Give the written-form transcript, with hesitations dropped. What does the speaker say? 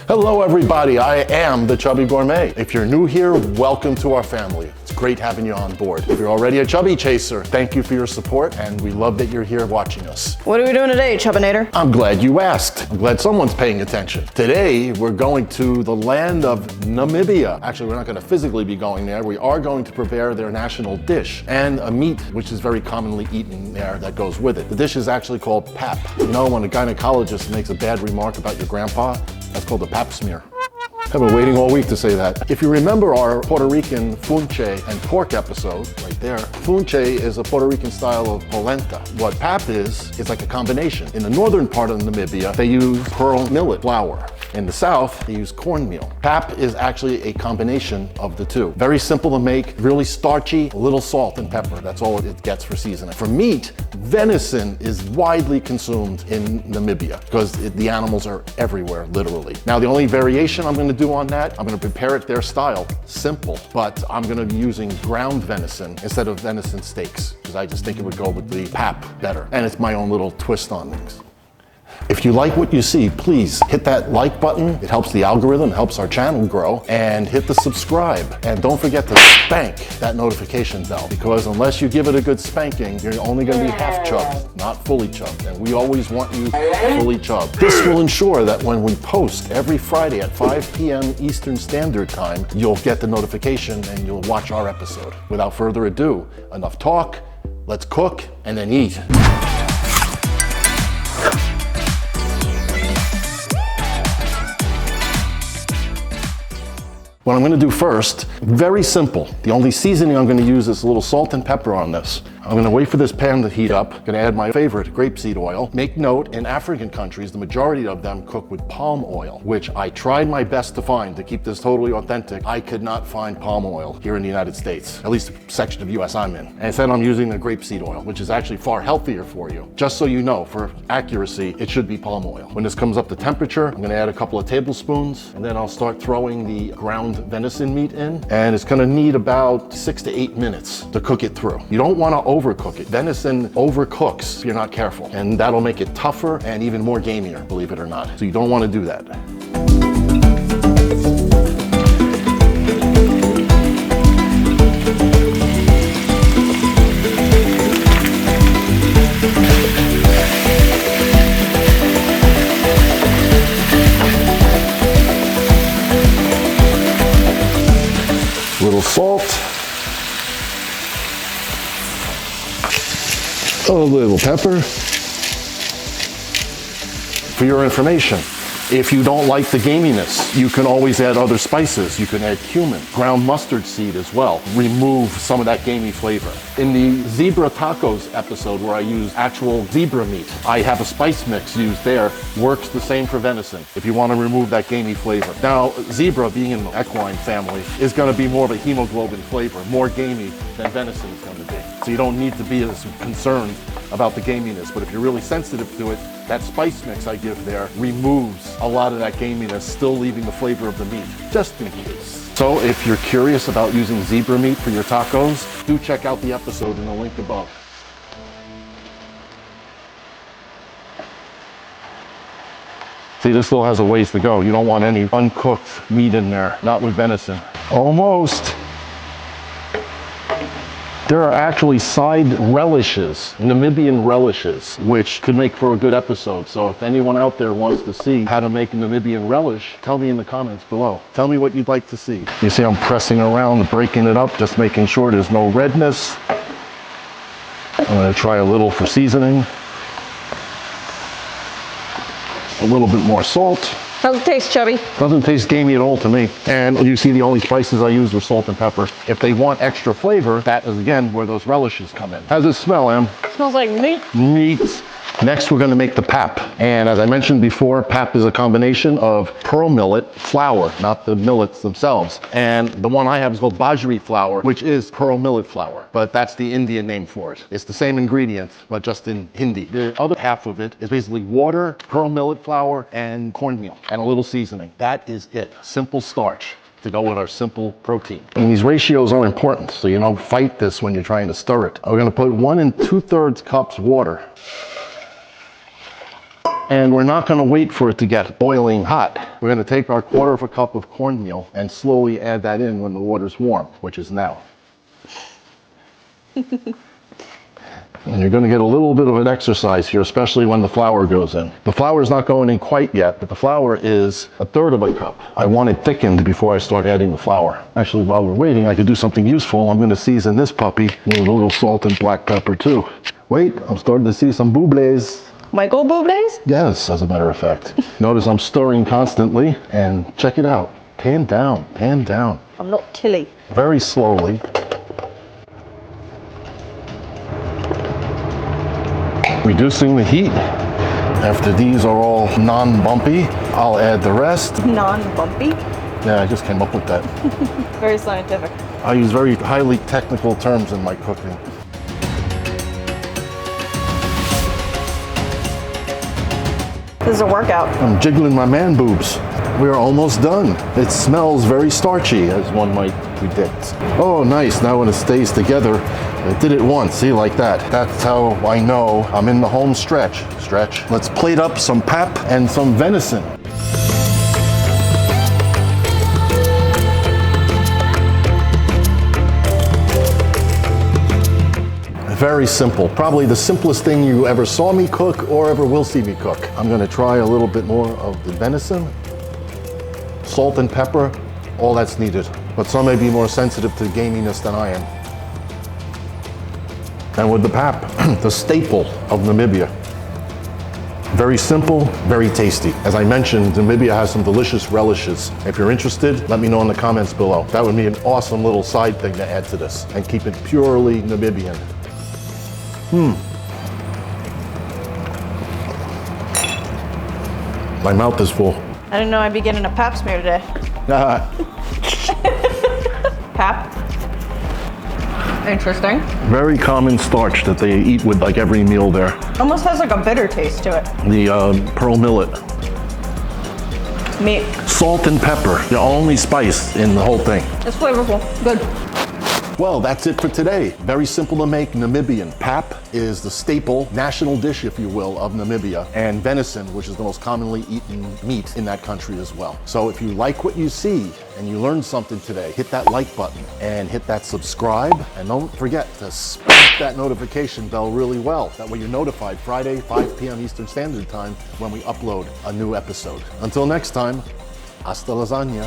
Hello everybody, I am the Chubby Gourmet. If you're new here, welcome to our family. It's great having you on board. If you're already a Chubby Chaser, thank you for your support and we love that you're here watching us. What are we doing today, Chubbinator? I'm glad you asked. I'm glad someone's paying attention. Today, we're going to the land of Namibia. Actually, we're not going to physically be going there. We are going to prepare their national dish and a meat which is very commonly eaten there that goes with it. The dish is actually called pap. You know, when a gynecologist makes a bad remark about your grandpa, that's called a pap smear. I've been waiting all week to say that. If you remember our Puerto Rican funche and pork episode, right there, funche is a Puerto Rican style of polenta. What pap is like a combination. In the northern part of Namibia, they use pearl millet flour. In the south, they use cornmeal. Pap is actually a combination of the two. Very simple to make, really starchy, a little salt and pepper. That's all it gets for seasoning. For meat, venison is widely consumed in Namibia because the animals are everywhere, literally. Now, the only variation I'm gonna do on that, I'm gonna prepare it their style, simple, but I'm gonna be using ground venison instead of venison steaks because I just think it would go with the pap better. And it's my own little twist on things. If you like what you see, please hit that like button. It helps the algorithm, helps our channel grow, and hit the subscribe. And don't forget to spank that notification bell because unless you give it a good spanking, you're only gonna be half chubbed, not fully chubbed. And we always want you fully chubbed. This will ensure that when we post every Friday at 5 p.m. Eastern Standard Time, you'll get the notification and you'll watch our episode. Without further ado, enough talk, let's cook and then eat. What I'm gonna do first, very simple. The only seasoning I'm gonna use is a little salt and pepper on this. I'm gonna wait for this pan to heat up. Gonna add my favorite grapeseed oil. Make note, in African countries, the majority of them cook with palm oil, which I tried my best to find to keep this totally authentic. I could not find palm oil here in the United States, at least the section of US I'm in. And instead I'm using the grapeseed oil, which is actually far healthier for you. Just so you know, for accuracy, it should be palm oil. When this comes up to temperature, I'm gonna add a couple of tablespoons, and then I'll start throwing the ground venison meat in. And it's gonna need about 6 to 8 minutes to cook it through. You don't wanna overcook it. Venison overcooks if you're not careful, and that'll make it tougher and even more gamier, believe it or not. So you don't want to do that. Little salt. A little pepper. For your information, if you don't like the gaminess, you can always add other spices. You can add cumin, ground mustard seed as well. Remove some of that gamey flavor. In the zebra tacos episode where I use actual zebra meat, I have a spice mix used there. Works the same for venison if you want to remove that gamey flavor. Now, zebra, being in the equine family, is going to be more of a hemoglobin flavor, more gamey than venison is going to be. So you don't need to be as concerned about the gaminess, but if you're really sensitive to it, that spice mix I give there removes a lot of that gaminess, still leaving the flavor of the meat, just in case. So if you're curious about using zebra meat for your tacos, do check out the episode in the link above. See, this still has a ways to go. You don't want any uncooked meat in there, not with venison. Almost. There are actually side relishes, Namibian relishes, which could make for a good episode. So if anyone out there wants to see how to make a Namibian relish, tell me in the comments below. Tell me what you'd like to see. You see I'm pressing around, breaking it up, just making sure there's no redness. I'm gonna try a little for seasoning. A little bit more salt. How's it taste, Chubby? Doesn't taste gamey at all to me. And you see the only spices I used were salt and pepper. If they want extra flavor, that is again where those relishes come in. How's it smell, Em? Smells like meat. Meat. Next, we're gonna make the pap. And as I mentioned before, pap is a combination of pearl millet flour, not the millets themselves. And the one I have is called bajri flour, which is pearl millet flour, but that's the Indian name for it. It's the same ingredient, but just in Hindi. The other half of it is basically water, pearl millet flour, and cornmeal, and a little seasoning. That is it. Simple starch to go with our simple protein. And these ratios are important, so you don't fight this when you're trying to stir it. We're gonna put 1 2/3 cups water. And we're not gonna wait for it to get boiling hot. We're gonna take our 1/4 cup of cornmeal and slowly add that in when the water's warm, which is now. And you're gonna get a little bit of an exercise here, especially when the flour goes in. The flour is not going in quite yet, but the flour is 1/3 of a cup. I want it thickened before I start adding the flour. Actually, while we're waiting, I could do something useful. I'm gonna season this puppy with a little salt and black pepper too. Wait, I'm starting to see some bublés. Michael Bublé's? Yes, as a matter of fact. Notice I'm stirring constantly, and check it out. Pan down, pan down. I'm not Tilly. Very slowly. Reducing the heat. After these are all non-bumpy, I'll add the rest. Non-bumpy? Yeah, I just came up with that. Very scientific. I use very highly technical terms in my cooking. This is a workout. I'm jiggling my man boobs. We're almost done. It smells very starchy, as one might predict. Oh, nice. Now when it stays together, I did it once. See, like that. That's how I know I'm in the home stretch. Stretch. Let's plate up some pap and some venison. Very simple. Probably the simplest thing you ever saw me cook or ever will see me cook. I'm gonna try a little bit more of the venison. Salt and pepper, all that's needed. But some may be more sensitive to gaminess than I am. And with the pap, the staple of Namibia. Very simple, very tasty. As I mentioned, Namibia has some delicious relishes. If you're interested, let me know in the comments below. That would be an awesome little side thing to add to this and keep it purely Namibian. My mouth is full. I didn't know I'd be getting a pap smear today. Pap? Interesting. Very common starch that they eat with like every meal there. Almost has like a bitter taste to it. The pearl millet. Meat. Salt and pepper, the only spice in the whole thing. It's flavorful. Good. Well, that's it for today. Very simple to make, Namibian. Pap is the staple, national dish, if you will, of Namibia, and venison, which is the most commonly eaten meat in that country as well. So if you like what you see and you learned something today, hit that like button and hit that subscribe, and don't forget to smack that notification bell really well. That way you're notified Friday, 5 p.m. Eastern Standard Time when we upload a new episode. Until next time, hasta lasagna.